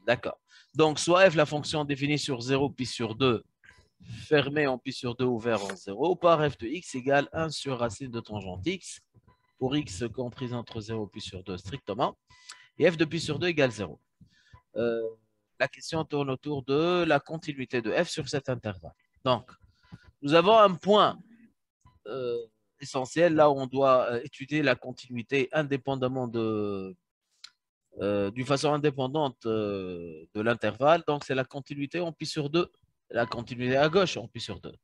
D'accord. Donc, soit f, la fonction définie sur 0 pi sur 2, fermée en pi sur 2, ouvert en 0, par f de x égale 1 sur racine de tangente x, pour x comprise entre 0 pi sur 2 strictement, et f de pi sur 2 égale 0. La question tourne autour de la continuité de f sur cet intervalle. Donc, nous avons un point essentiel là où on doit étudier la continuité indépendamment d'une façon indépendante de l'intervalle. Donc, c'est la continuité en pi sur 2, la continuité à gauche en pi sur 2.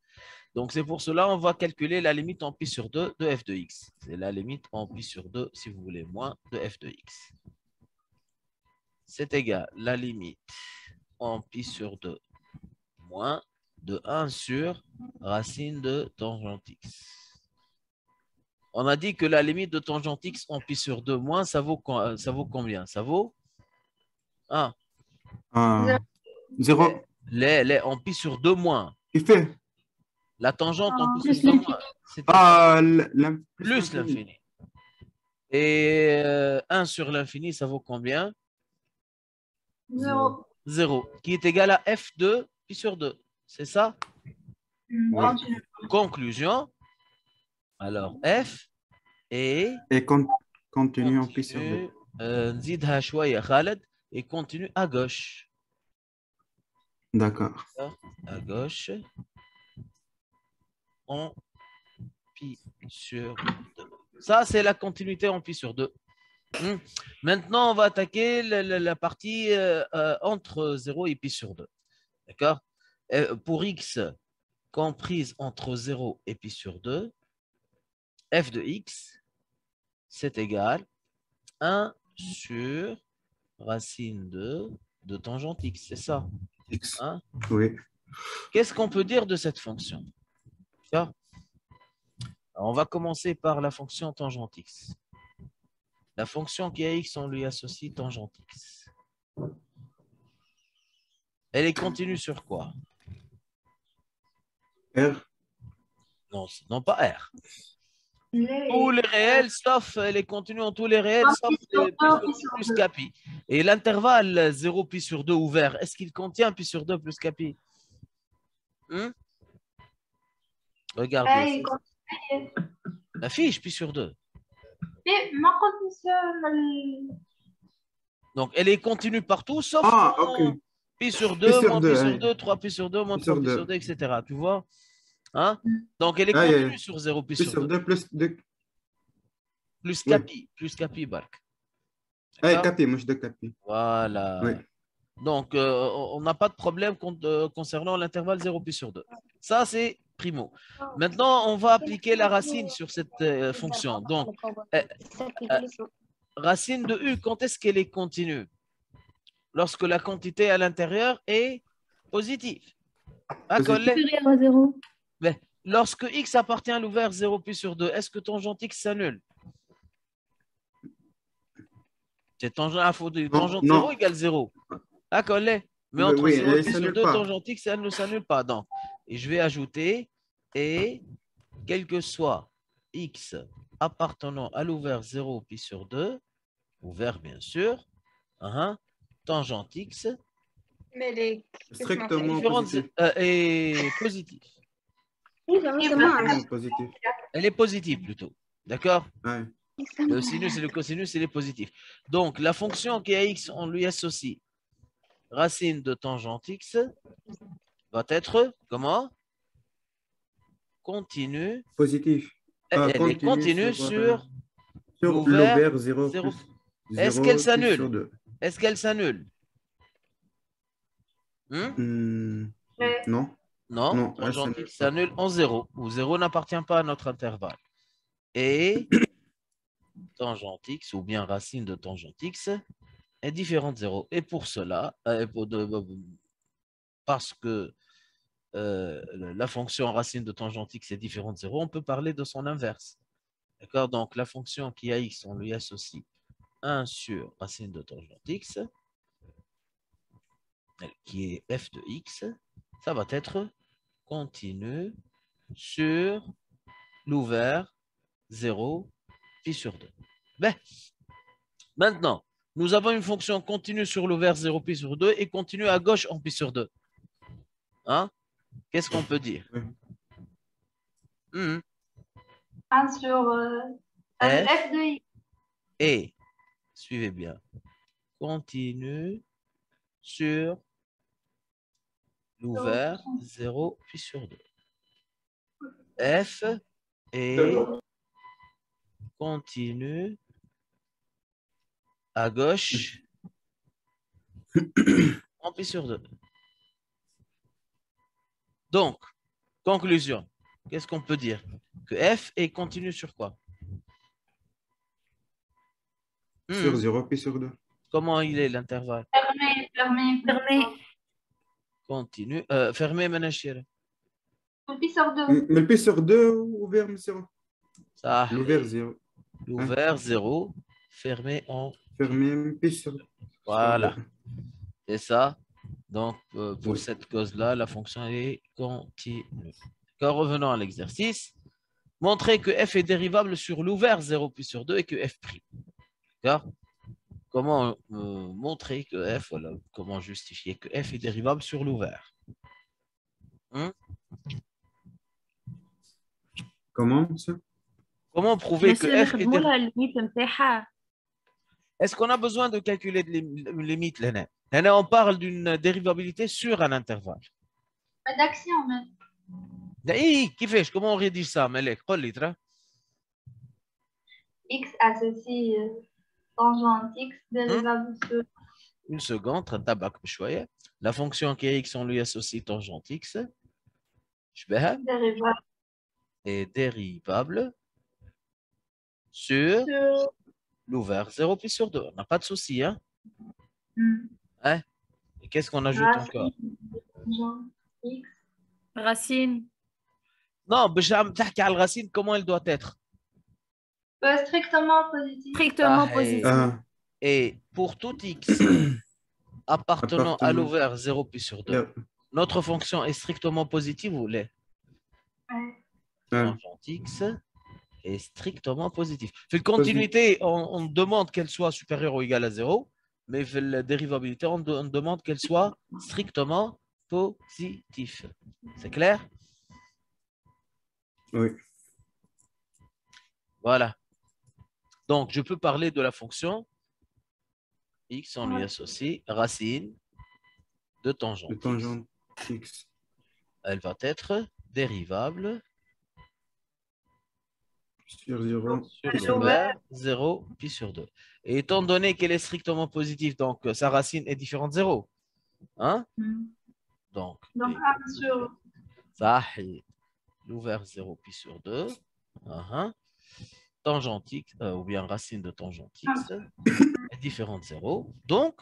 Donc, c'est pour cela on va calculer la limite en pi sur 2 de f de x. C'est la limite en pi sur 2, si vous voulez, moins de f de x. C'est égal la limite en pi sur 2 moins de 1 sur racine de tangente x. On a dit que la limite de tangente x en pi sur 2 moins, ça vaut combien? Ça vaut 1. 0. En pi sur 2 moins. Il fait. La tangente en pi sur Plus 2 l'infini. moins. C'est Plus plus l'infini. Et 1 sur l'infini, ça vaut combien? 0. 0. Qui est égal à f de pi sur 2. C'est ça? Continue. Conclusion. Alors, f est Et continue en pi sur 2. نزيدها شوية خالد et continue à gauche. D'accord. À gauche en pi sur 2. Ça, c'est la continuité en pi sur 2. Maintenant, on va attaquer la partie entre 0 et pi sur 2. D'accord? Pour x comprise entre 0 et pi sur 2, f de x, c'est égal 1 sur racine de tangente x. C'est ça? X. Hein? Oui. Qu'est-ce qu'on peut dire de cette fonction? Alors, on va commencer par la fonction tangente x. La fonction qui a x, on lui associe tangente x. Elle est continue sur quoi? R. Non, pas R. Tous les réels, sauf elle est continue en tous les réels, sauf les plus capi. Et l'intervalle 0 pi sur 2 ouvert, est-ce qu'il contient pi sur 2 plus capi? Regardez. La fiche pi sur 2. Donc, elle est continue partout, sauf ok. pi sur 2, moins pi sur 2, 3 pi sur 2, moins Pi 3 sur pi sur 2, etc. Tu vois? Hein? Donc, elle est yeah. continue sur 0 pi Pi sur sur 2. 2 plus 2. Plus capi, barque. Capi, moi je dis capi. Voilà. Oui. Donc, on n'a pas de problème concernant l'intervalle 0 pi sur 2. Ça, c'est primo. Maintenant, on va appliquer la racine sur cette fonction. Donc, racine de u, quand est-ce qu'elle est continue? Lorsque la quantité à l'intérieur est positive. Supérieur à 0. Mais lorsque x appartient à l'ouvert 0 pi sur 2, est-ce que tangente x s'annule? C'est tangente 0 égale 0. D'accord, mais entre 0 et pi sur 2, tangente x, elle ne s'annule pas. Donc, et je vais ajouter, et quel que soit x appartenant à l'ouvert 0 pi sur 2, ouvert bien sûr, tangente x Mais les strictement positif. est positive. Positif. Elle est positive plutôt. D'accord? Ouais. Le sinus et le cosinus, il est positif. Donc, la fonction qui a x, on lui associe racine de tangente x va être, comment? Continue. Positif. Elle est continue sur l'ouvert 0 plus 0. Est-ce qu'elle s'annule? Est-ce qu'elle s'annule? Non. Non, tangente x s'annule en 0, où 0 n'appartient pas à notre intervalle. Et tangente x, ou bien racine de tangente x, est différente de 0. Et pour cela, parce que la fonction racine de tangente x est différente de 0, on peut parler de son inverse. D'accord? Donc, la fonction qui a x, on lui associe 1 sur racine de tangente x, qui est f de x, ça va être continu sur l'ouvert 0 pi sur 2. Ben, maintenant, Nous avons une fonction continue sur l'ouvert 0 pi sur 2 et continue à gauche en pi sur 2. Hein? Qu'est-ce qu'on peut dire? 1 sur f de x. Et, suivez bien, continue sur l'ouvert 0 puis sur 2. F et continue à gauche en pi sur 2. Donc, conclusion, qu'est-ce qu'on peut dire? Que F est continue sur quoi? Sur 0 pi sur 2. Comment il est l'intervalle? Fermé. Continue. Fermé, Manachir. Pi sur 2. Mais le pi sur 2 ouvert, mais 0. Ça. L'ouvert 0. L'ouvert 0, fermé en... Fermé, pi sur 2. Voilà. C'est ça. Donc, pour cette cause-là, la fonction est continue. Revenons à l'exercice. Montrer que f est dérivable sur l'ouvert 0 puis sur 2 et que f'. D'accord? Comment montrer que f, voilà, comment justifier que f est dérivable sur l'ouvert? Comment ça? Comment prouver que f est dérivable? Est-ce qu'on a besoin de calculer une limite, Léna? Léna, on parle d'une dérivabilité sur un intervalle. Rédaction même. Comment on rédige ça, Malek? X associe tangente X dérivable sur... Une seconde, la fonction qui est X, on lui associe tangente X. Dérivable. Est dérivable sur l'ouvert 0 puis sur 2. On n'a pas de souci, hein? Hein? Et qu'est-ce qu'on ajoute encore? X. Racine. Non, la racine, comment elle doit être? Strictement positif. Strictement positif. Et pour tout X appartenant à l'ouvert 0 puis sur 2, notre fonction est strictement positive ou l'est? Tangente X est strictement positif. Fait continuité, on demande qu'elle soit supérieure ou égale à 0, mais fait la dérivabilité, on demande qu'elle soit strictement positive. C'est clair? Oui. Voilà. Donc, je peux parler de la fonction x, on lui associe racine de tangente X. Elle va être dérivable sur 0 0 puis sur 2. Et étant donné qu'elle est strictement positive, donc sa racine est différente de 0. Hein? Donc 1 sur... Ça, l'ouvert 0 puis sur 2. Tangente x, ou bien racine de tangente x est différente de 0. Donc,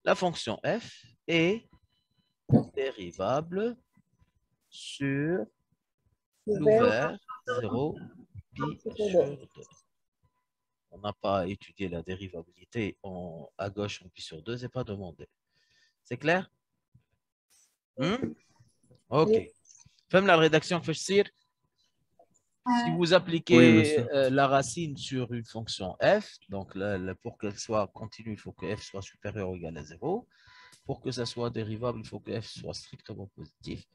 la fonction f est dérivable sur l'ouvert 0 pi sur 2. On n'a pas étudié la dérivabilité à gauche en pi sur 2, c'est pas demandé. C'est clair? Ok. Femme la rédaction que je tire. Si vous appliquez la racine sur une fonction f, donc pour qu'elle soit continue, il faut que f soit supérieur ou égal à 0. Pour que ça soit dérivable, il faut que f soit strictement positif.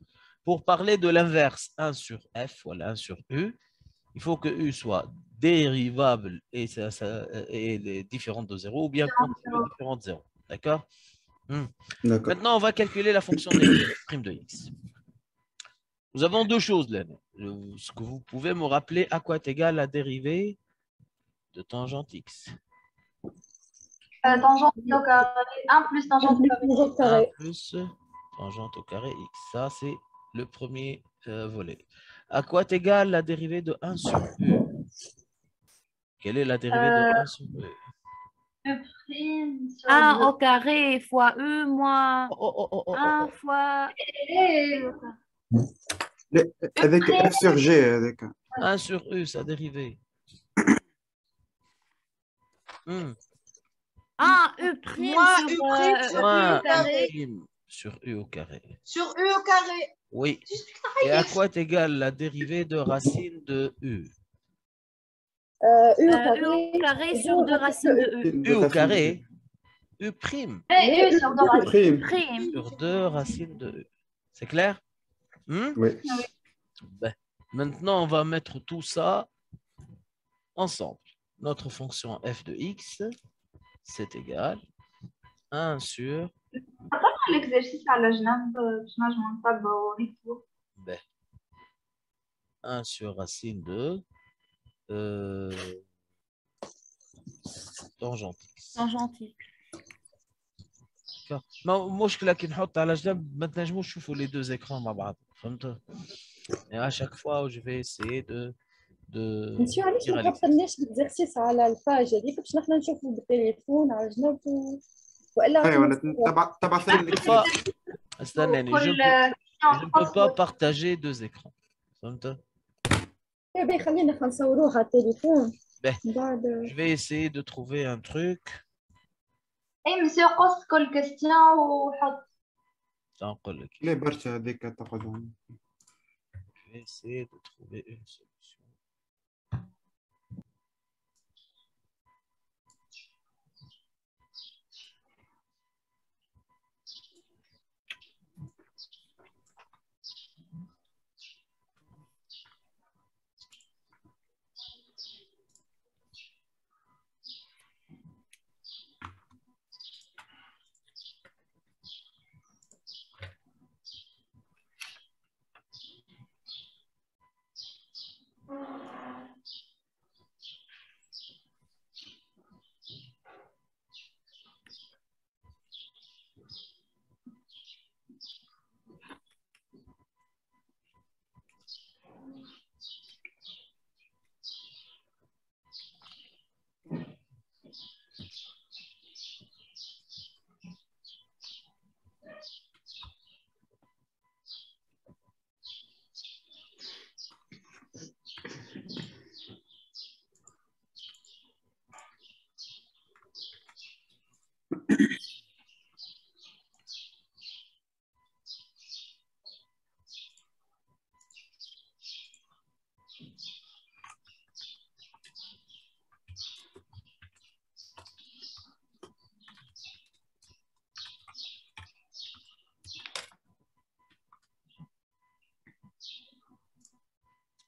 Pour parler de l'inverse, 1 sur f, voilà 1 sur u, il faut que u soit dérivable et différente de 0 ou bien continue différente de 0. D'accord? Maintenant, on va calculer la fonction prime de x. Nous avons deux choses là. Ce que vous pouvez me rappeler, à quoi est égale la dérivée de tangente x? Tangente au carré. 1 plus tangente au carré. 1 plus tangente au carré x. Ça, c'est le premier volet. À quoi est égale la dérivée de 1 sur u? Quelle est la dérivée de 1 sur u? E' 1 au carré fois u moins 1 fois u. Avec f sur g. Avec 1 sur u, sa dérivée. U prime sur u au carré. Sur u au carré. Oui. Et à quoi est égale la dérivée de racine de u? U au carré sur 2 racines de E. U au carré, U prime Et U sur 2 racines. Prime. Prime. sur 2 racines de E. C'est clair? Oui. Ben, maintenant, on va mettre tout ça ensemble. Notre fonction f de x, c'est égal 1 sur L'exercice à la جنب باش نجمو نطبقو ونكتبو. ben, 1 sur racine de tangente x. Tangente X. ما مشكلة كي نحط على جنب ما تنجموش تشوفوا les deux écrans مع بعض فهمت؟ Et à chaque fois je vais essayer de مسيو علاش dire à ما l'exercice. حطلناش الاكزرسيس على الباج هذيك باش نحنا نشوفوا بالتليفون على جنب والا ايوه ولا تبعث لي Chaque fois- استناني je ne peux pas partager deux écrans فهمت؟ باهي خلينا نصوروها على التليفون باهي. من بعد Je vais essayer de trouver un truc. اي مسيو قص كل كاستيون وحط. نقول لك. ليه برشا هذيك تقعد. Je vais essayer de trouver une solution.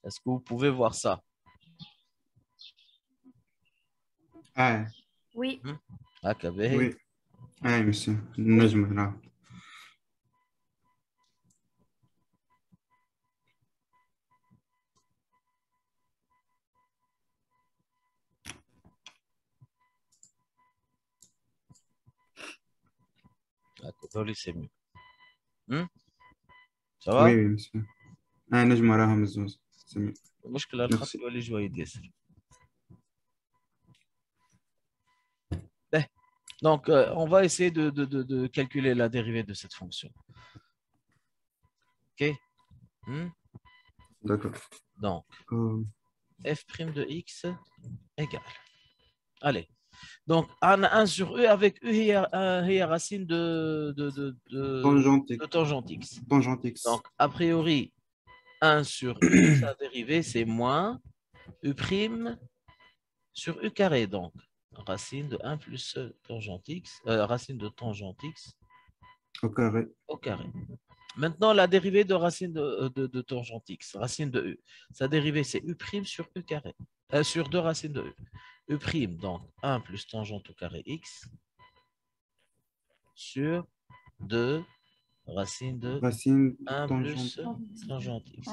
Est-ce que vous pouvez voir ça? Oui. هكا باهي. وي مسيو نجم نلعب. هذولي c'est mieux. Ça va؟ وي مسيو نجم نراهم الزوز. المشكلة الخط يولي جويد ياسر. Donc, on va essayer de calculer la dérivée de cette fonction. OK? D'accord. Donc, f' de x égale. Allez. Donc, on a 1 sur e avec e et racine de tangente x. Tangente x. Donc, a priori, 1 sur e, sa dérivée, c'est moins e' sur e carré. Donc, racine de 1 plus tangente x, racine de tangente x au carré. Au carré. Maintenant, la dérivée de racine de tangente x, racine de e. Sa dérivée, c'est u' sur e carré, sur 2 racines de e. E', donc 1 plus tangente au carré x sur 2 racine de 1 plus tangente x.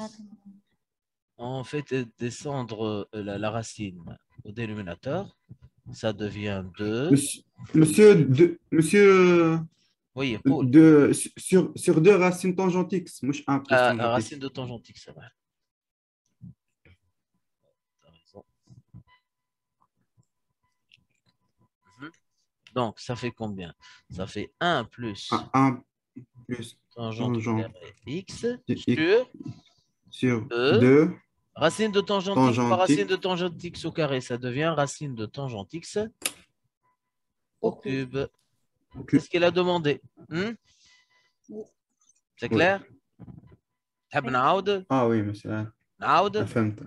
On fait descendre la racine au dénominateur. Ça devient 2. Monsieur, oui, sur 2 racines tangente x, مش 1 plus tangente x. Racine de tangente x, c'est vrai. T'as raison. Donc, ça fait combien? Ça fait 1 plus 1 plus tangente x sur 2. Racine de tangente x par racine de tangente x au carré, ça devient racine de tangente x au cube. C'est ce qu'il a demandé. C'est clair? Ah oui, monsieur. نعاود. فهمت.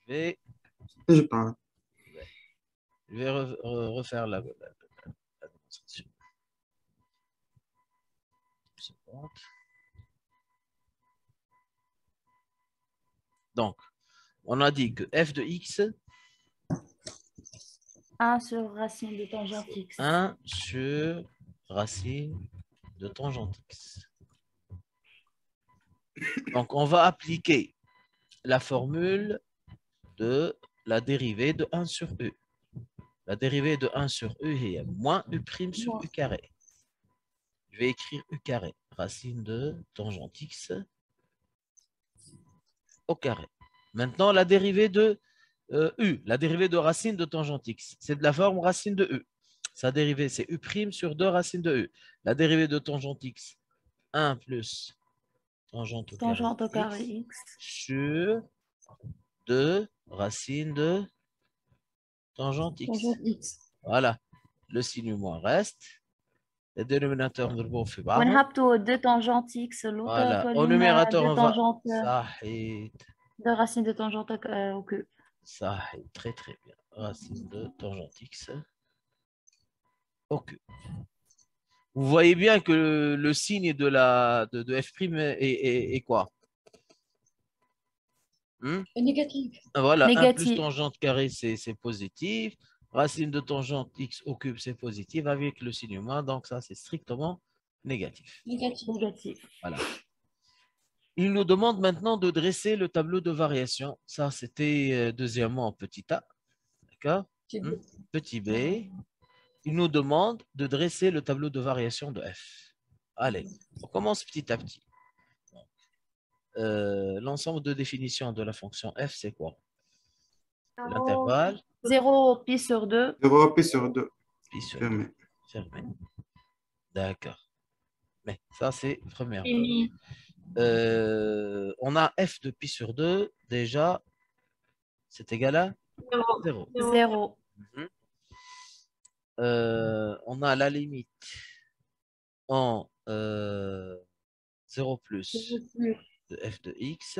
Je vais Je parle. Je vais refaire la démonstration. Une seconde. Donc, on a dit que f de x, 1 sur racine de tangente x. 1 sur racine de tangente x. Donc, on va appliquer la formule de la dérivée de 1 sur u. La dérivée de 1 sur u est moins u' sur u carré. Je vais écrire u carré, racine de tangente x au carré. Maintenant, la dérivée de u, la dérivée de racine de tangente x, c'est de la forme racine de u. Sa dérivée, c'est u' sur 2 racine de u. La dérivée de tangente x, 1 plus tangente au carré x sur 2 racine de tangente x. Voilà. Le signe moins reste. Le dénominateur de l'eau fait bas. On a deux tangentes x. Voilà. Au numérateur, on va... De racine de tangente au cube. Ça, très très bien. Racine de tangente x au cube. Vous voyez bien que le signe de f' est quoi? Négatif. Voilà, négatif. 1 plus tangente carré, c'est positif. Racine de tangente x au cube, c'est positif avec le signe moins. Donc, ça, c'est strictement négatif. Négatif. Voilà. Il nous demande maintenant de dresser le tableau de variation. Ça, c'était deuxièmement petit a. D'accord? Petit b. Il nous demande de dresser le tableau de variation de f. Allez, on commence petit à petit. L'ensemble de définitions de la fonction f, c'est quoi? L'intervalle 0 pi sur 2. 0 pi sur 2. Pi sur Fermé. 2. Fermé. D'accord. Mais ça, c'est première. On a f de pi sur 2, déjà, c'est égal à 0. 0. On a la limite en 0 plus de f de x,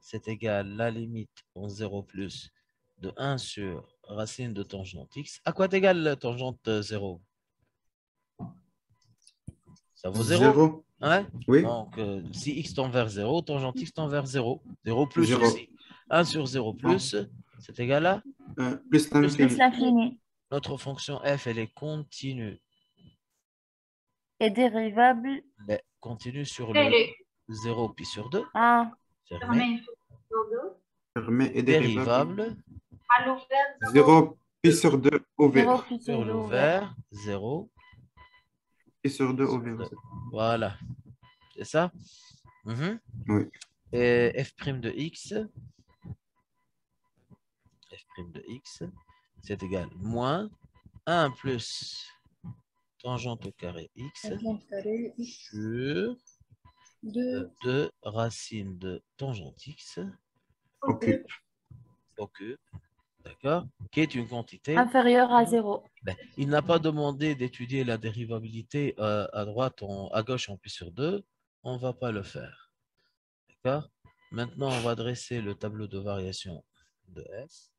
c'est égal à la limite en 0 plus de 1 sur racine de tangente x. À quoi est égale la tangente 0? Ça vaut 0. 0. Ouais? Oui. Donc, si x tend vers 0, tangente x tend vers 0. 0 plus 0. aussi. 1 sur 0 plus, c'est égal à plus l'infini. Notre fonction f, elle est continue. Et dérivable. Elle est continue sur le 0 pi sur 2. Ah. Fermé. Fermé et Dérivable. 0 pi sur 2 ouvert. Sur l'ouvert, 0 pi sur 2 ouvert. Voilà. C'est ça? Oui. Et f' de x. F' de x, c'est égal à moins 1 plus tangente au carré x sur 2 racines de tangente x au cube. Au cube, d'accord, qui est une quantité inférieure à 0. Il n'a pas demandé d'étudier la dérivabilité à droite, à gauche en pi sur 2. On ne va pas le faire. D'accord? Maintenant, on va dresser le tableau de variation de f.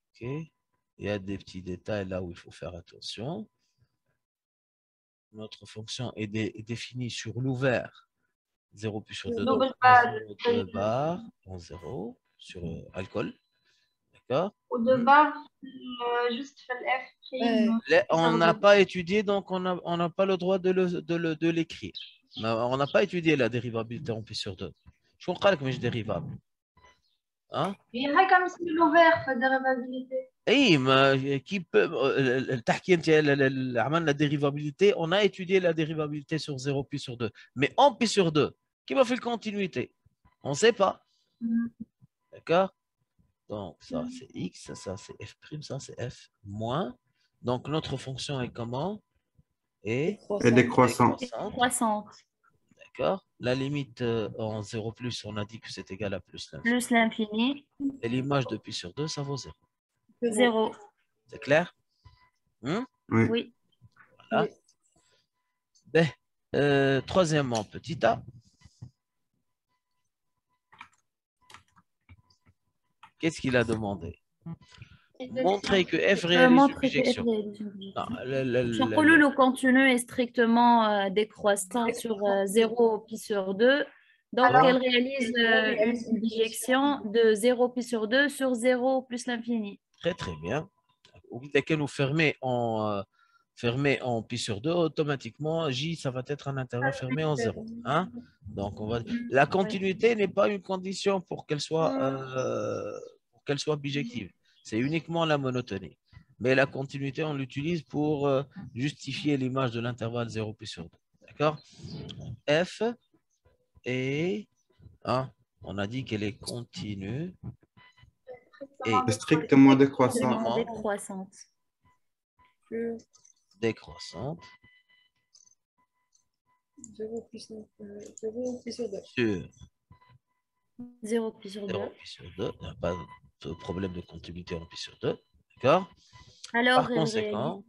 OK. Il y a des petits détails là où il faut faire attention. Notre fonction est définie sur l'ouvert. 0 plus sur 2, donc 2 bar en 0 sur alcool. D'accord? Au 2 bar, juste fait le f'. On n'a pas étudié, donc on n'a pas le droit de l'écrire. On n'a pas étudié la dérivabilité en pi sur 2. Je comprends que je dérivable. Hein? Il y a comme si l'ouvert fait dérivabilité. Oui, mais qui peut. La dérivabilité, on a étudié la dérivabilité sur 0 pi sur 2. Mais en pi sur 2, qui m'a fait la continuité? On ne sait pas. D'accord? Donc, ça, c'est x, ça, c'est f', ça, c'est f moins. Donc, notre fonction est comment? Et décroissante. D'accord? La limite en 0 plus, on a dit que c'est égal à plus l'infini. Plus l'infini. Et l'image de pi sur 2, ça vaut 0. 0. C'est clair? Oui. Voilà. Ben, troisièmement, petit a. OK? qu'est-ce qu'il a demandé? Montrer que f réalise une montrer que f bijection. réalise une bijection. Non, Le continu est strictement décroissant sur 0 pi sur 2. Donc, Alors, elle réalise une bijection de 0 pi sur 2 sur 0 plus l'infini. Très, très bien. Dès que nous fermer en pi sur 2, automatiquement, J, ça va être un intervalle fermé en 0. Hein? Donc, la continuité n'est pas une condition pour qu'elle soit bijective. C'est uniquement la monotonie. Mais la continuité, on l'utilise pour justifier l'image de l'intervalle 0 pi sur 2. D'accord? F est, on a dit qu'elle est continue et strictement décroissant. Décroissante. Décroissante 0 pi sur 2. sur 0 pi sur 2. 0 pi sur 2. Il n'y a pas de problème de continuité en pi sur 2. D'accord? Alors, Par conséquent,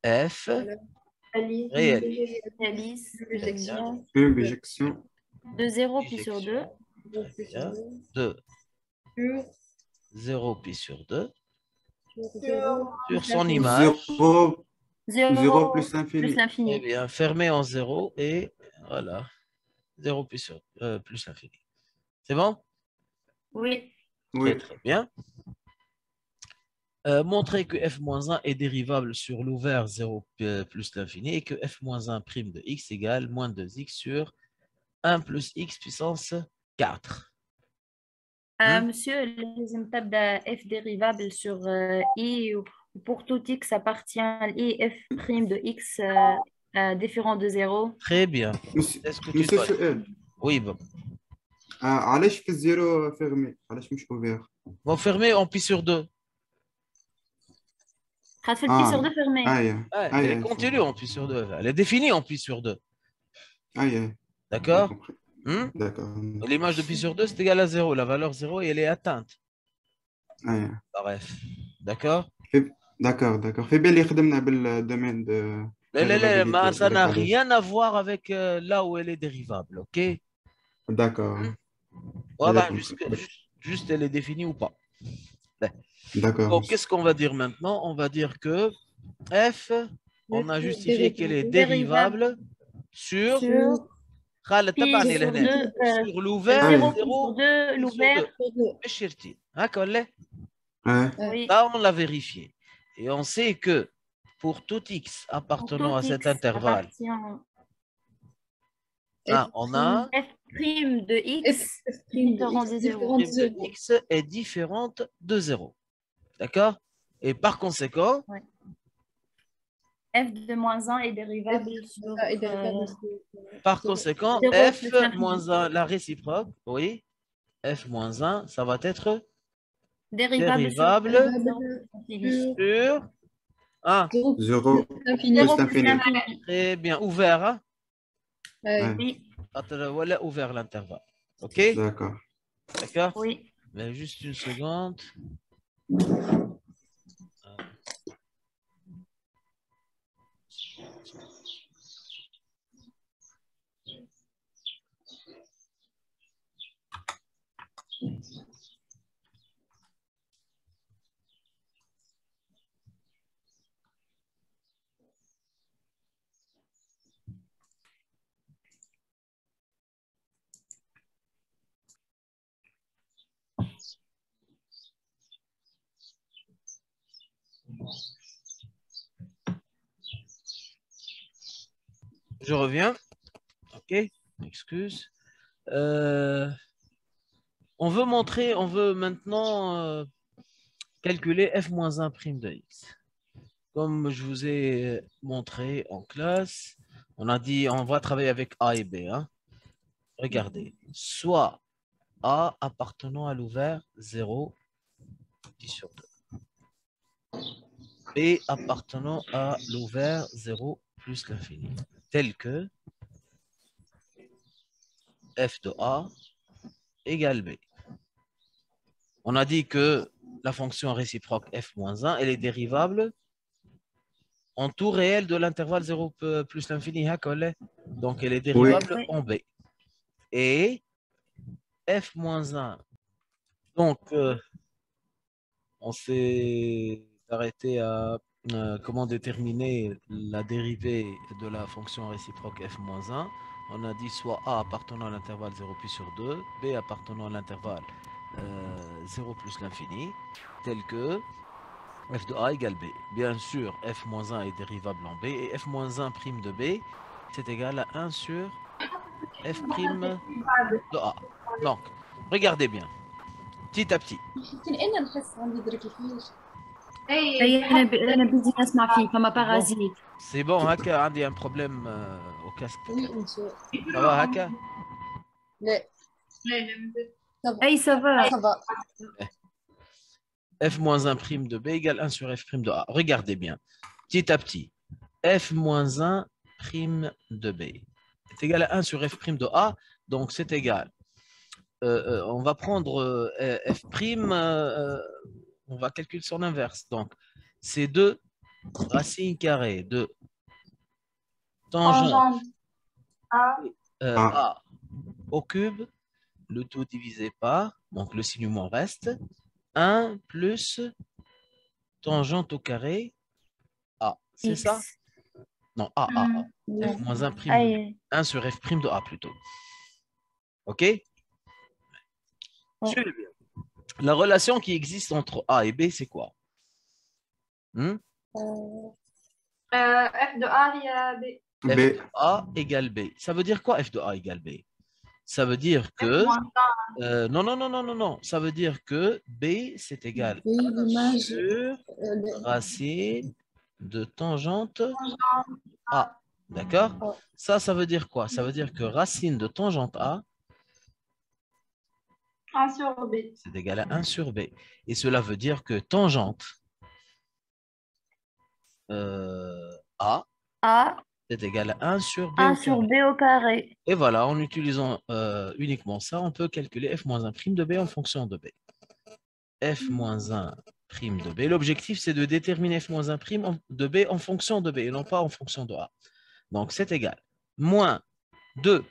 F réalise Une bijection de 0 pi sur 2 de 0 pi sur 2 sur son 0, image. 0 plus l'infini. Eh bien, fermé en 0 et voilà, 0 plus l'infini. C'est bon? Oui. Oui. Très bien. Montrer que f-1 est dérivable sur l'ouvert 0 plus l'infini et que f-1' de x égale moins 2x sur 1 plus x puissance 4. Monsieur, لازم تبدأ f dérivable sur i pour tout x appartient à i f prime de x différent de 0. Très bien. Est-ce que tu dois... Oui, bon. علاش في الزيرو فيرمي علاش مش اوفير Bon, fermé en pi sur 2. خاطر في pi sur 2 fermé. Elle est continue en pi sur 2. Elle est définie en pi sur 2. D'accord? D'accord. L'image de pi sur 2, c'est égal à 0. La valeur 0, et elle est atteinte. Bref. D'accord? D'accord, d'accord. في بالي خدمنا بالdomaine de... Mais ça n'a rien à voir avec là où elle est dérivable, ok? D'accord. Voilà, juste elle est définie ou pas. D'accord. Donc, qu'est-ce qu'on va dire maintenant? On va dire que f, on a justifié qu'elle est dérivable sur l'ouvert 0 l'ouvert. Là, on l'a vérifié. Et on sait que pour tout x appartenant à cet intervalle, on a f prime de x est différente de 0. D'accord? Et par conséquent, f de moins 1 est dérivable sur... par conséquent, f moins 1, la réciproque, oui, f moins 1, ça va être dérivable sur 0 plus l'infini. Très bien, ouvert. Hein? Oui. Voilà, ouvert l'intervalle. OK? D'accord. D'accord? Oui. Mais juste une seconde. Je reviens. OK, excuse. On veut maintenant calculer f-1' de x. Comme je vous ai montré en classe, on a dit on va travailler avec A et B. Hein. Regardez, soit A appartenant à l'ouvert 0 pi sur 2. B appartenant à l'ouvert 0 plus l'infini. Tel que f de A égale B. On a dit que la fonction réciproque f-1, elle est dérivable en tout réel de l'intervalle 0 plus l'infini. Donc, elle est dérivable en B. Et f-1, donc on s'est arrêté à comment déterminer la dérivée de la fonction réciproque f-1. On a dit soit A appartenant à l'intervalle 0 pi sur 2, B appartenant à l'intervalle 0 plus l'infini, tel que f de A égale B. Bien sûr, f-1 est dérivable en B, et f-1 prime de B, c'est égal à 1 sur f prime de A. Donc, regardez bien, petit à petit. يمكن انا نحس عندي درك الحياج. أنا بدي أسمع فيك فما بارازيت. C'est bon, Haka, عندي un problème au casque. وي monsieur. Ça va, Haka? لا ça va. أي سافا. Ça va. f-1 prime de B égale 1 sur f prime de A. Regardez bien, petit à petit. f-1 prime de B est égal à 1 sur f prime de A. Donc, c'est égal. On va prendre f prime, on va calculer son inverse. Donc, c'est 2 racine carrée de tangente A au cube, le tout divisé par, donc le signement reste, 1 plus tangente au carré A. C'est ça? Non, A. F moins 1 prime de 1 sur F prime de A plutôt. OK? Suivez bien. La relation qui existe entre A et B, c'est quoi? F de A égale B. F de A égale B. Ça veut dire quoi F de A égale B? Ça veut dire que... non. Ça veut dire que B, c'est égal à sur racine de tangente A. D'accord? Ça veut dire quoi? Ça veut dire que racine de tangente A, 1 sur B. c'est égal à 1 sur B. Et cela veut dire que tangente A, c'est égal à 1 sur B, 1 sur B au carré. Et voilà, en utilisant uniquement ça, on peut calculer f-1 prime de B en fonction de B. f-1 prime de B. L'objectif, c'est de déterminer f-1 prime de B en fonction de B et non pas en fonction de A. Donc, c'est égal. Moins 2.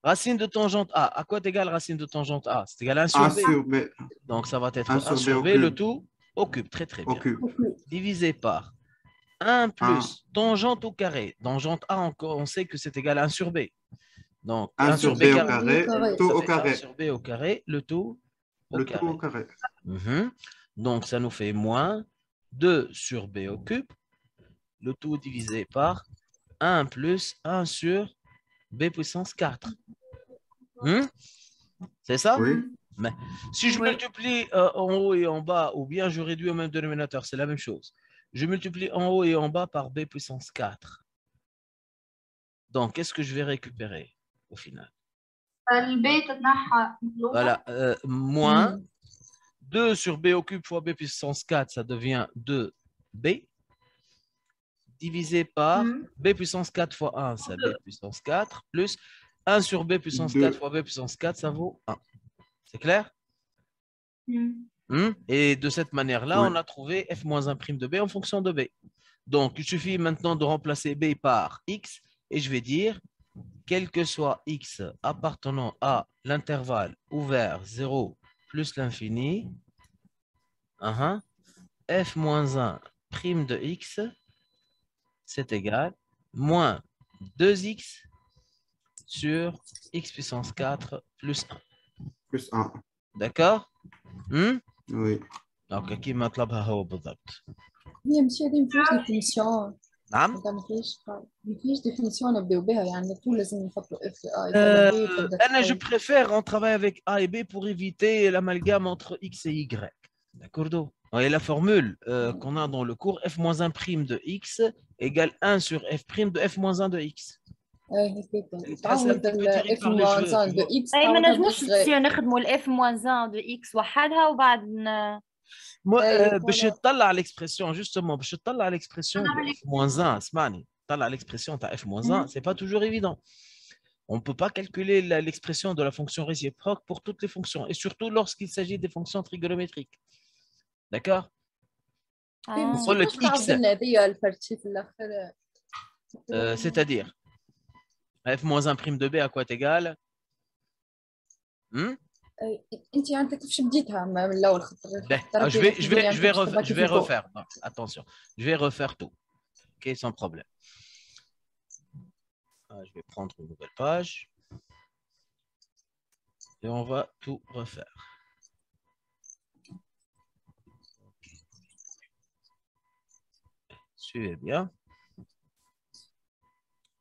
Racine de tangente A. À quoi est égal racine de tangente A? C'est égal à 1 sur B. Sur B. Donc, ça va être 1 sur B, le tout au cube. Très, très bien. Divisé par 1 plus tangente au carré. Tangente A, on sait que c'est égal à 1 sur B. Donc, 1 sur B au carré, tout au carré. 1 sur B au carré, le tout au carré. Donc, ça nous fait moins 2 sur B au cube, le tout divisé par 1 plus 1 sur B puissance 4. C'est ça? Oui. Mais si je multiplie en haut et en bas, ou bien je réduis au même dénominateur, c'est la même chose. Je multiplie en haut et en bas par B puissance 4. Donc, qu'est-ce que je vais récupérer au final? Voilà, moins 2 sur B au cube fois B puissance 4, ça devient 2B. Divisé par B puissance 4 fois 1, c'est B puissance 4, plus 1 sur B puissance 4 fois B puissance 4, ça vaut 1. C'est clair? Et de cette manière-là, on a trouvé f-1 prime de B en fonction de B. Donc, il suffit maintenant de remplacer B par x, et je vais dire, quel que soit x appartenant à l'intervalle ouvert 0 plus l'infini, f-1 prime de x, c'est égal, moins 2x sur x puissance 4 plus 1. Plus 1. D'accord? Oui. Donc, كيما طلبها هو بالضبط. هي ماشي هذه مفيش ديفينيسيون. نعم؟ مفيش ديفينيسيون نبداو بها يعني طول لازم نحطوا اف اي. أنا je préfère on travaille avec A et B pour éviter l'amalgame entre x et y. D'accord? Et la formule qu'on a dans le cours f-1 prime de x égale 1 sur f prime de f-1 de x. تعوض الاف موازان دو اكس. اي ما نجموش نخدموا الاف موازان دو اكس وحدها وبعد باش تطلع l'expression justement باش تطلع l'expression de f-1 اسمعني طلع l'expression تاع f-1 c'est pas toujours évident. On ne peut pas calculer l'expression de la fonction réciproque pour toutes les fonctions et surtout lorsqu'il s'agit des fonctions trigonométriques. D'accord? C'est-à-dire f-1 prime de B à quoi est égal? انت عندك كيفاش بديتها من الاول خاطر je vais refaire. Non, attention, je vais refaire tout. Ok, sans problème. Je vais prendre une nouvelle page. Et on va tout refaire. Suivez bien.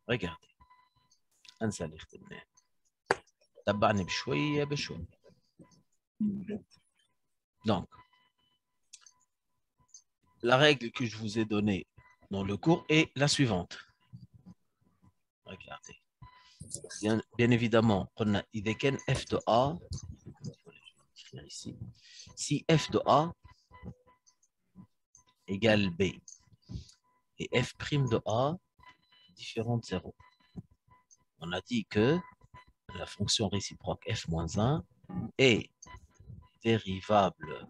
Regardez. انسى اللي خدمناه. تبعني بشوية بشوية. Donc, la règle que je vous ai donnée dans le cours est la suivante. Regardez. Bien évidemment, on a f de A. Ici. Si f de A égale B et f' de A différent de 0, on a dit que la fonction réciproque f-1 est dérivable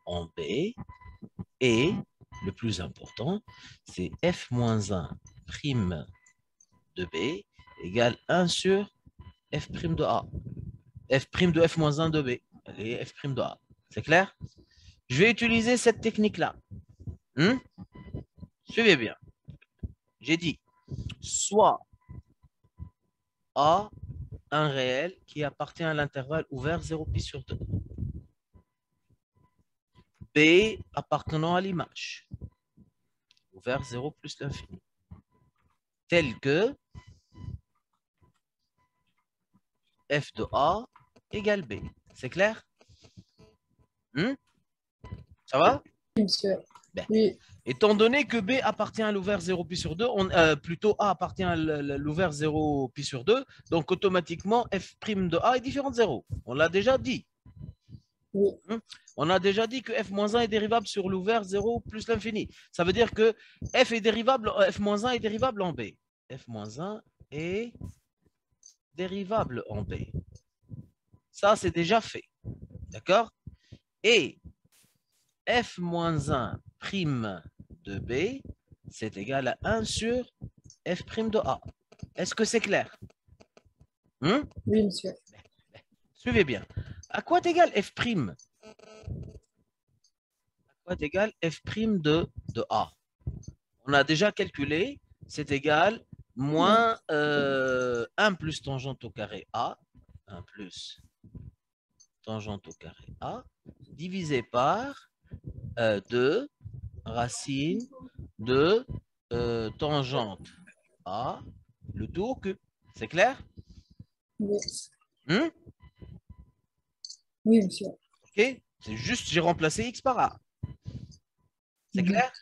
en B et le plus important, c'est f-1' de B égale 1 sur f' de A. F' de f-1 de B et f' de A. C'est clair? Je vais utiliser cette technique-là. Suivez bien. J'ai dit soit A un réel qui appartient à l'intervalle ouvert 0π sur 2. B appartenant à l'image ouvert 0 plus l'infini. Tel que f de A égale B. C'est clair? Ça va? Oui, monsieur. Ben. Oui. Étant donné que B appartient à l'ouvert 0π sur 2, plutôt A appartient à l'ouvert 0π sur 2, donc automatiquement f' de A est différent de 0. On l'a déjà dit. Oui. On a déjà dit que f-1 est dérivable sur l'ouvert 0 plus l'infini. Ça veut dire que f' est dérivable en B. f-1 est dérivable en B. Ça, c'est déjà fait. D'accord? Et f-1' de B, c'est égal à 1 sur f' de A. Est-ce que c'est clair? Oui, monsieur. Suivez bien. À quoi est égal f'? À quoi est égal f' de A? On a déjà calculé, c'est égal moins 1 plus tangente au carré A, 1 plus tangente au carré A, divisé par 2 racine de tangente A, le tout au cube. C'est clair? Oui. Oui, monsieur. Ok? C'est juste, j'ai remplacé x par A. C'est clair?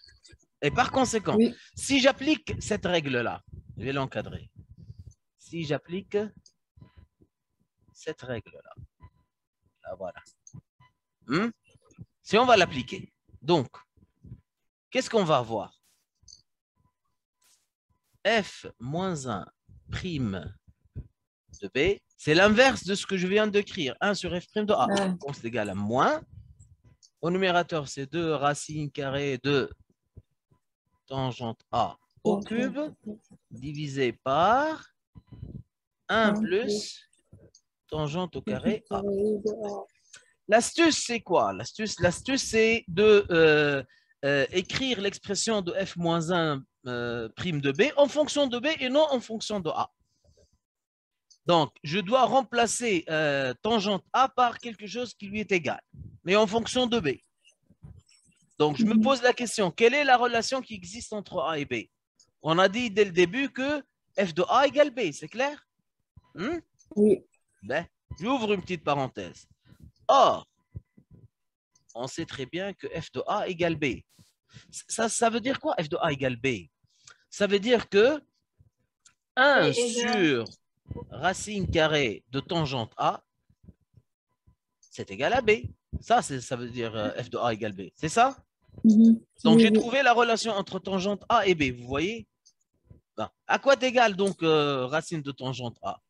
Et par conséquent, oui. Si j'applique cette règle-là, je vais l'encadrer. Si j'applique cette règle-là, là voilà. Si on va l'appliquer, donc, qu'est-ce qu'on va avoir? f-1' de B, c'est l'inverse de ce que je viens d'écrire. 1 sur f' de A. Donc, c'est égal à moins. Au numérateur, c'est 2 racine carrée de tangente A au cube divisé par 1 plus tangente au carré A. L'astuce, c'est quoi? L'astuce, c'est de écrire l'expression de f-1' de B en fonction de B et non en fonction de A. Donc, je dois remplacer tangente A par quelque chose qui lui est égal, mais en fonction de B. Donc, je me pose la question, quelle est la relation qui existe entre A et B? On a dit dès le début que f de A égale B, c'est clair? Oui. Ben, j'ouvre une petite parenthèse. Or, on sait très bien que f de A égale B. Ça veut dire quoi, f de A égale B? Ça veut dire que 1 sur racine carrée de tangente A, c'est égal à B. Ça veut dire f de A égale B. C'est ça? Donc, j'ai trouvé la relation entre tangente A et B. Vous voyez? Ben, à quoi est égal donc racine de tangente A?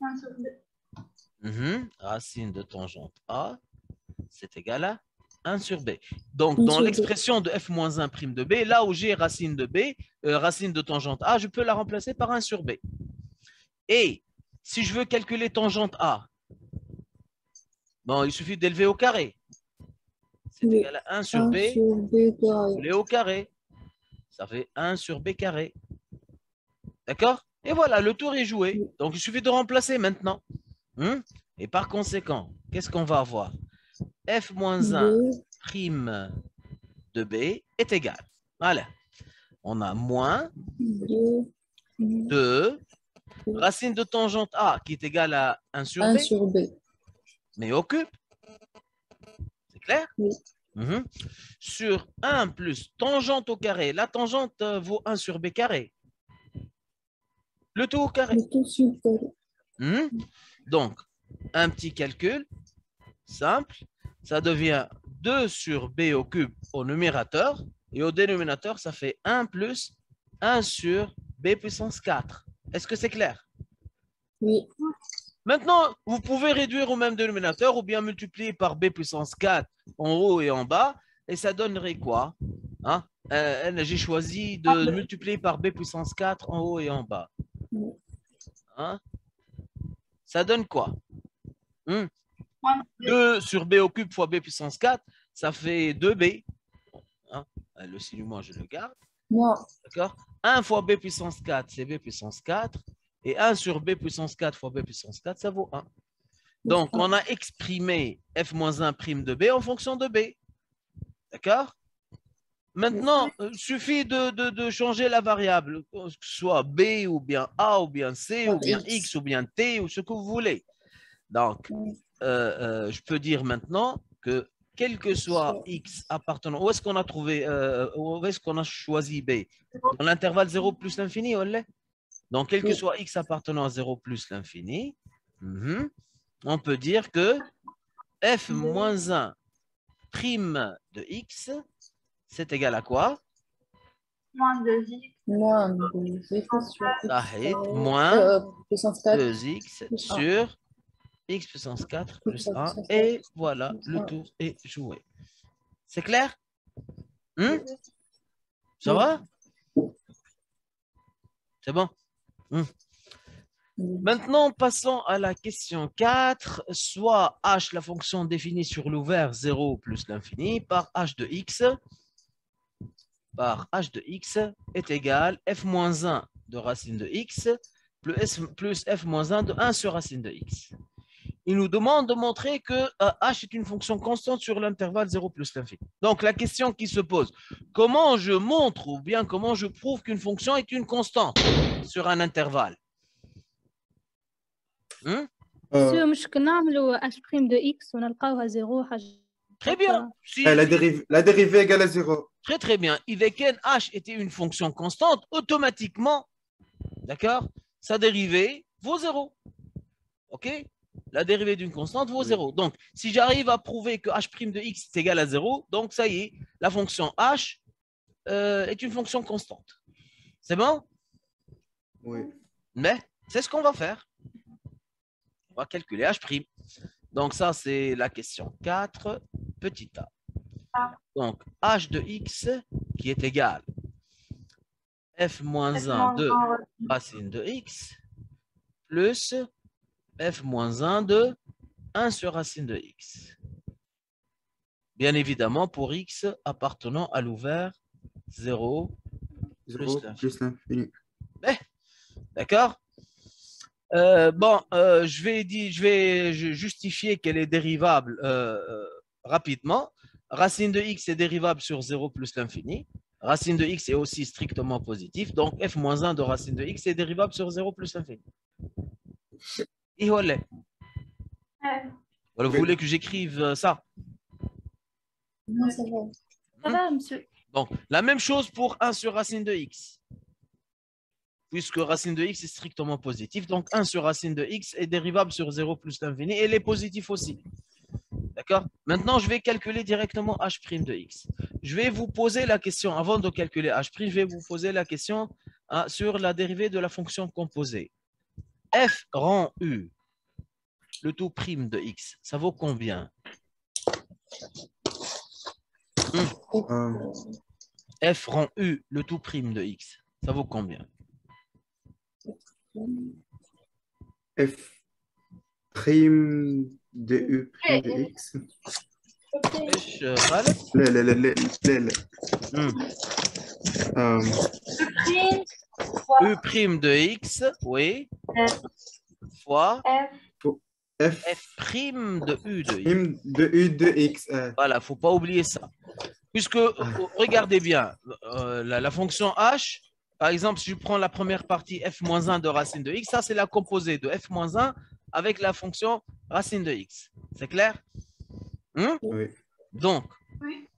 1 sur 2. Racine de tangente A, c'est égal à 1 sur B. Donc, dans l'expression de f-1' de B, là où j'ai racine de B, racine de tangente A, je peux la remplacer par 1 sur B. Et si je veux calculer tangente A, Bon, il suffit d'élever au carré. C'est Oui. égal à 1 sur 1 B, sur B carré. élevé au carré. Ça fait 1 sur B carré. D'accord? Et voilà, le tour est joué. Oui. Donc, il suffit de remplacer maintenant. Et par conséquent, qu'est-ce qu'on va avoir? F moins 1 B. prime de B est égal. Voilà. On a moins 2. 2 racine de tangente A qui est égale à 1 sur 1 B, sur B. mais au cube. C'est clair? Oui. Sur 1 plus tangente au carré. La tangente vaut 1 sur B carré. Le tout au carré. Le tout sur carré. Donc, un petit calcul simple. Ça devient 2 sur B au cube au numérateur. Et au dénominateur, ça fait 1 plus 1 sur B puissance 4. Est-ce que c'est clair? Oui. Maintenant, vous pouvez réduire au même dénominateur ou bien multiplier par B puissance 4 en haut et en bas. Et ça donnerait quoi? J'ai choisi de multiplier par B puissance 4 en haut et en bas. Ça donne quoi? 2 sur B au cube fois B puissance 4, ça fait 2B. Le signement, je le garde. Moi. D'accord? 1 fois B puissance 4, c'est B puissance 4. Et 1 sur B puissance 4 fois B puissance 4, ça vaut 1. Donc, on a exprimé f moins 1 prime de B en fonction de B. D'accord? Maintenant, il suffit de changer la variable, que ce soit B ou bien A ou bien C ou bien X ou bien T ou ce que vous voulez. Donc, je peux dire maintenant que quel que soit X appartenant, où est-ce qu'on a trouvé, où est-ce qu'on a choisi B? Dans l'intervalle 0 plus l'infini, donc quel que soit X appartenant à 0 plus l'infini, on peut dire que f moins 1 prime de X, c'est égal à quoi? Moins 2x. Moins 2x sur Ça moins puissance 4. 2x sur x puissance 4 plus 1. Et voilà, le tour est joué. C'est clair? Ça va? C'est bon? Maintenant, passons à la question 4. Soit h, la fonction définie sur l'ouvert 0 plus l'infini, par h de x est égal f moins 1 de racine de x plus f moins 1 de 1 sur racine de x. Il nous demande de montrer que h est une fonction constante sur l'intervalle 0 plus l'infini. Donc, la question qui se pose, comment je montre ou bien comment je prouve qu'une fonction est une constante sur un intervalle? سو مش كنعملوا h prime de x ونلقاوها 0 حاجة. Très bien. Si, La dérivée égale à 0. Très, très bien. Dès qu'un h était une fonction constante, automatiquement, d'accord, sa dérivée vaut 0. OK? La dérivée d'une constante vaut 0. Donc, si j'arrive à prouver que h' de x est égal à 0, donc ça y est, la fonction h est une fonction constante. C'est bon? Oui. Mais c'est ce qu'on va faire. On va calculer h'. Donc, ça, c'est la question 4, petit a. Donc, h de x qui est égal f moins 1 de racine de x plus f moins 1 de 1 sur racine de x. Bien évidemment, pour x appartenant à l'ouvert 0 plus l'infini. D'accord? Je vais justifier qu'elle est dérivable rapidement. Racine de x est dérivable sur 0 plus l'infini. Racine de x est aussi strictement positif. Donc, f moins 1 de racine de x est dérivable sur 0 plus l'infini. Et voilà. Vous voulez que j'écrive ça? Non, ça va. Ça va, monsieur. Donc, la même chose pour 1 sur racine de x. Puisque racine de x est strictement positif. Donc, 1 sur racine de x est dérivable sur 0 plus l'infini. Et elle est positive aussi. D'accord? Maintenant, je vais calculer directement h' de x. Je vais vous poser la question, avant de calculer h', je vais vous poser la question sur la dérivée de la fonction composée. F rang u, le tout prime de x, ça vaut combien? F rang u, le tout prime de x, ça vaut combien? F prime de U prime de X. ايش غلط؟ لا لا لا لا لا لا مم. prime U prime de X, oui, fois F F F prime de U de X. prime de U de X. Voilà, il ne faut pas oublier ça. Puisque, regardez bien, la fonction H, par exemple, si je prends la première partie f-1 de racine de X, ça c'est la composée de f-1 avec la fonction racine de X. C'est clair? Oui. Donc, Oui.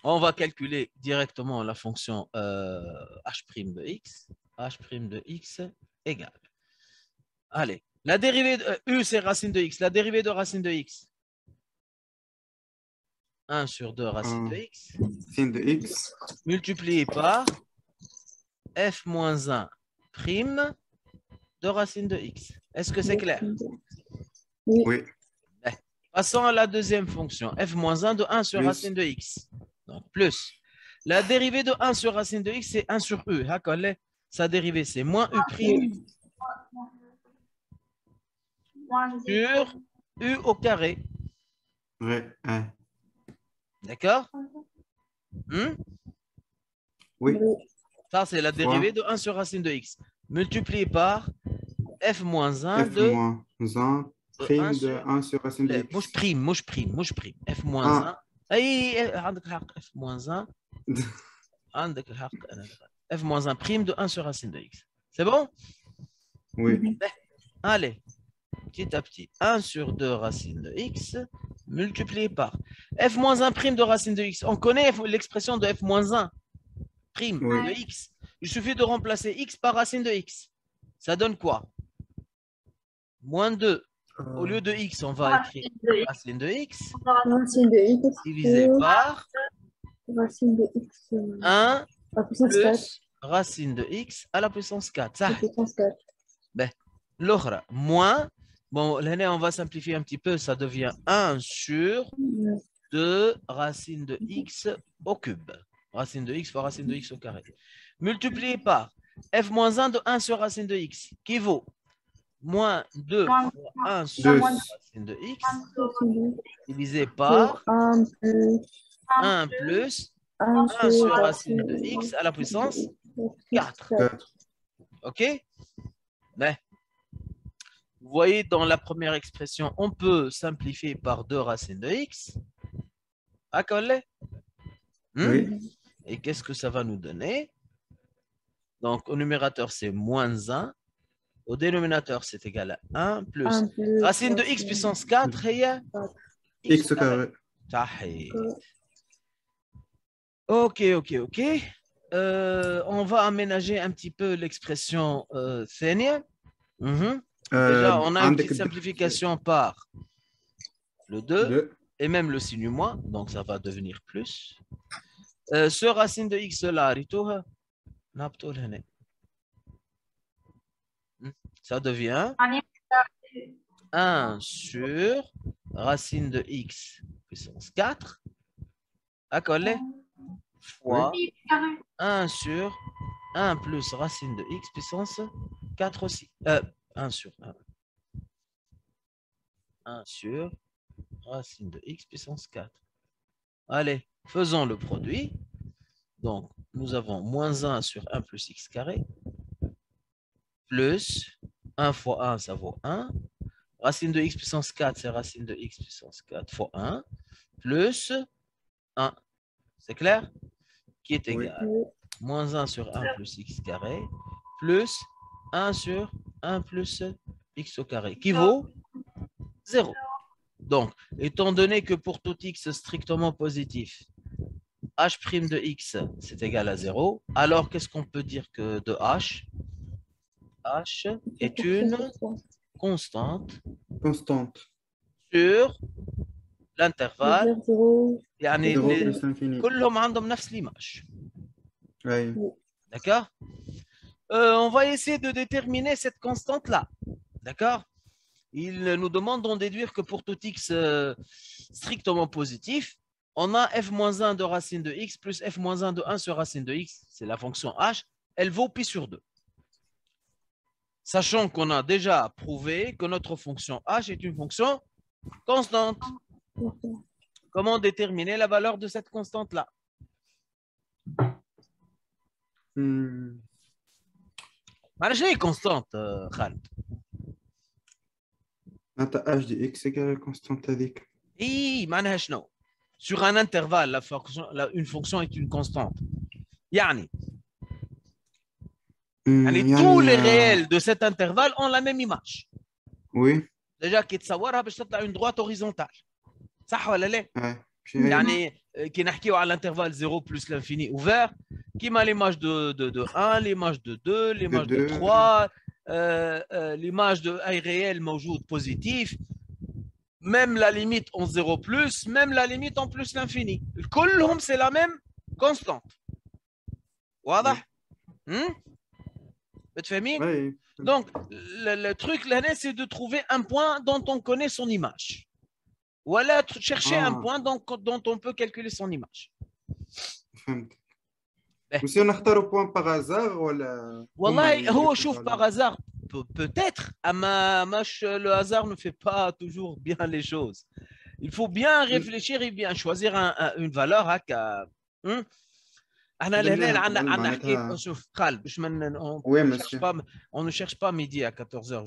on va calculer directement la fonction h' de X. H' de X égale. Allez, la dérivée de U, c'est racine de X. La dérivée de racine de X. 1 sur 2 racine de X. Racine de X. Multiplié par f-1 prime de racine de X. Est-ce que c'est clair? Oui. Passons à la deuxième fonction. f-1 de 1 sur Plus. racine de X. Donc, plus. La dérivée de 1 sur racine de X, c'est 1 sur U. Sa dérivée, c'est moins U prime sur U au carré. Oui. D'accord? Oui. Ça, c'est la dérivée de 1 sur racine de X. Multiplié par f-1 de F-1 prime de 1 sur racine de X. مش prime. f-1 اي عندك الحق f-1 عندك الحق f-1 prime de 1 sur racine de X. C'est bon? Oui. Allez, petit à petit, 1 sur 2 racine de X multiplié par f-1 prime de racine de X. On connaît l'expression de f-1 prime de X. Il suffit de remplacer X par racine de X. Ça donne quoi? Moins 2. Au lieu de X, on va écrire racine de X Racine de X divisé par racine de X 1 à puissance 4. plus racine de X à la puissance 4. Ça, Puissance 4. l'autre, moins, bon, là, on va simplifier un petit peu, ça devient 1 sur 2 racine de X au cube. Racine de X fois racine de X au carré. Multiplié par f-1 de 1 sur racine de X, qui vaut moins 2 fois 1 sur racine de X, divisé par 1 plus 1 sur racine de X à la puissance 4. OK? Mais, vous voyez, dans la première expression, on peut simplifier par 2 racines de X. À coller? Oui. Et qu'est-ce que ça va nous donner? Donc, au numérateur, c'est moins 1. Au dénominateur, c'est égal à 1 plus racine de X puissance 4 et X au carré. OK. On va aménager un petit peu l'expression ثانية. Déjà, on a une petite simplification par le 2 et même le signe moins, donc ça va devenir plus. Ce racine de X là, ça devient 1 sur racine de X puissance 4 à coller fois 1 sur 1 plus racine de X puissance 4 aussi. 1 sur 1. 1 sur racine de X puissance 4. Allez, faisons le produit. Donc, nous avons moins 1 sur 1 plus X carré plus 1 fois 1, ça vaut 1. Racine de X puissance 4, c'est racine de X puissance 4 fois 1 plus 1. C'est clair? Qui est égal moins 1 sur 1 plus X carré plus 1 sur 1 plus X au carré qui vaut 0. Donc, étant donné que pour tout X strictement positif, H' de X, c'est égal à 0, alors qu'est-ce qu'on peut dire que de H? H est une constante sur l'intervalle. يعني كلهم عندهم نفس l'image. D'accord? On va essayer de déterminer cette constante-là. D'accord? Il nous demande d'en déduire que pour tout X strictement positif, on a f-1 de racine de X plus f-1 de 1 sur racine de X, c'est la fonction H, elle vaut pi sur 2. Sachant qu'on a déjà prouvé que notre fonction h est une fonction constante. Comment déterminer la valeur de cette constante-là? معنا شنو هي constante, Khaled? معناتها h دي x égale constante هذيك. إيه معناها شنو؟ Sur un intervalle, une fonction est une constante. يعني tous les réels de cet intervalle ont la même image. Oui. Déjà كي تصورها باش تطلع une droite horizontale. صح ولا لا؟ يعني كي نحكيو على l'intervalle 0 plus l'infini ouvert, كيما l'image de 1, l'image de 2, l'image de 3, l'image de i réel موجود positif, même la limite en 0 plus, même la limite en plus l'infini. كلهم c'est la même constante. واضح؟ Oui. Donc, le truc là, c'est de trouver un point dont on connaît son image. Ou alors chercher un point dont on peut calculer son image. Si on a un point par hasard ou la... Wallah, chauffe par hasard. Peut-être, mais le hasard ne fait pas toujours bien les choses. Il faut bien réfléchir et bien choisir une valeur. On ne cherche pas midi à 14h.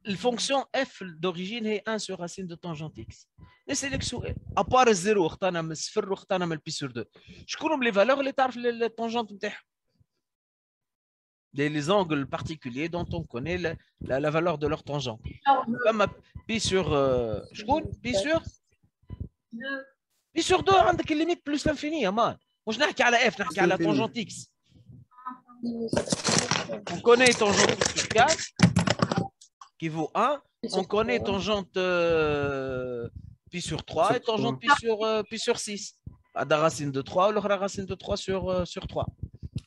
La fonction f d'origine est 1 sur racine de tangente x. Mais sélectionne, à part 0, on a le 0, on a le pi sur 2. Je connais les valeurs, les tangentes, les angles particuliers dont on connaît la valeur de leur tangente. Comme pi sur, je connais pi sur 2. Pi sur 2, on a une limite plus l'infini. Moi, je n'ai qu'à la f, je n'ai qu'à la tangente x. On connaît tangente x sur 4. Qui vaut 1, on connaît tangente pi sur 3 et tangente pi sur 6. À la racine de 3 ou la racine de 3 sur 3.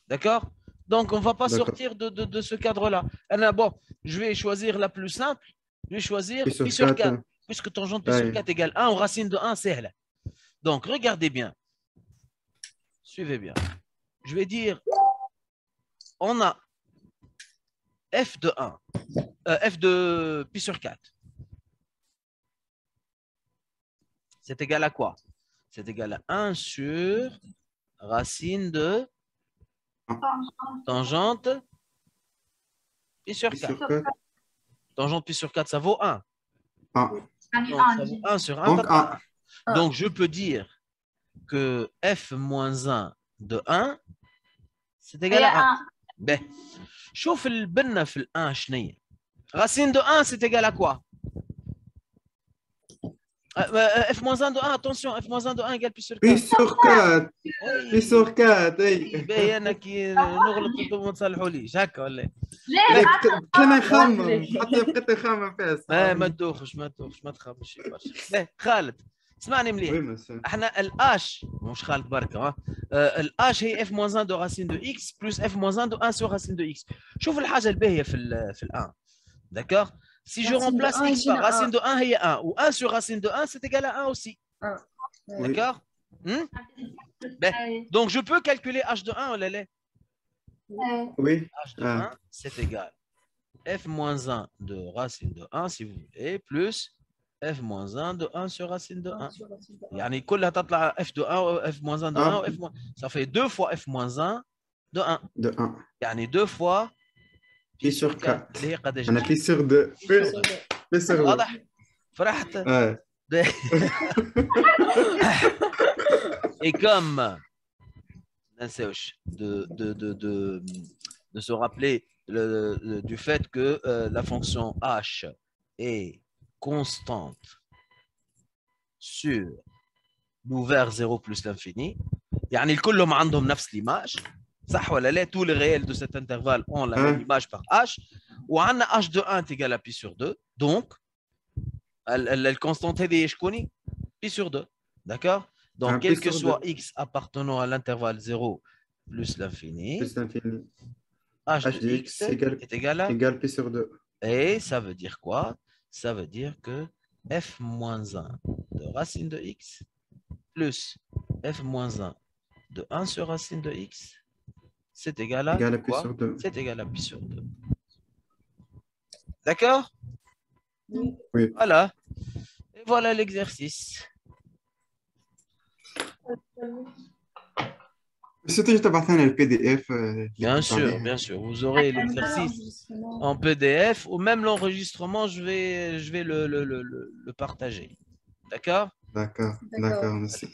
D'accord? Donc, on ne va pas sortir de ce cadre-là. Bon, je vais choisir la plus simple. Je vais choisir pi sur 4. Puisque tangente pi sur 4 égale 1, ou racine de 1, c'est là. Donc, regardez bien. Suivez bien. Je vais dire, on a f de 1. F de pi sur 4. C'est égal à quoi? C'est égal à 1 sur racine de tangente pi sur 4. Tangente pi sur 4, ça vaut 1. Donc, ça vaut 1 sur 1. Donc, je peux dire que f moins 1 de 1, c'est égal à 1. Ben, شوف البنة في الان شنية. Racine de 1, c'est égal à quoi? f-1 de 1, attention, f-1 de 1 égale pi sur 4. Pi sur 4. Pi sur 4, اي. باهي انا كي نغلط انتم تصلحوليش هكا ولا؟ كان نخمم حتى بقيت نخمم فيها. ما تدوخش ما تخافش برشا. خالد اسمعني مليح. احنا الاش مش خالد بركه الاش هي f-1 de racine de x plus f-1 de 1 sur racine de x. شوف الحاجه الباهيه في الان. D'accord? Si je remplace x par racine de 1, il y a 1. Ou 1 sur racine de 1, c'est égal à 1 aussi. D'accord? Donc, je peux calculer h de 1, Lélé? Oui. h de 1, c'est égal f moins 1 de racine de 1, si vous voulez, plus f moins 1 de 1 sur racine de 1. يعني كلها تطلع f de 1 ou f moins 1 de 1 ou f moins... Ça fait 2 fois f moins 1 de 1. De 1. يعني 2 fois pi sur 4. أنا pi sur 2. Pi sur 2. واضح؟ فرحت؟ Et comme de se rappeler du fait que la fonction h est constante sur l'ouvert 0 plus l'infini, يعني الكلهم عندهم نفس l'image. صح ولا لا؟ tous les réels de cet intervalle ont la même image par h. وعندنا h de 1 est égal à pi sur 2. Donc, la constante est شكوني؟ pi sur 2. D'accord? Donc, quel que soit x appartenant à l'intervalle 0 plus l'infini, h de x est égal à pi sur 2. Et ça veut dire quoi? Ça veut dire que f moins 1 de racine de x plus f moins 1 de 1 sur racine de x, c'est égal à quoi? C'est égal à pi sur 2. D'accord? Oui. Voilà. Et voilà l'exercice. C'était juste بعثنا le PDF Bien sûr, bien sûr. Vous aurez l'exercice en PDF ou même l'enregistrement, je vais le partager. D'accord? D'accord, D'accord. merci.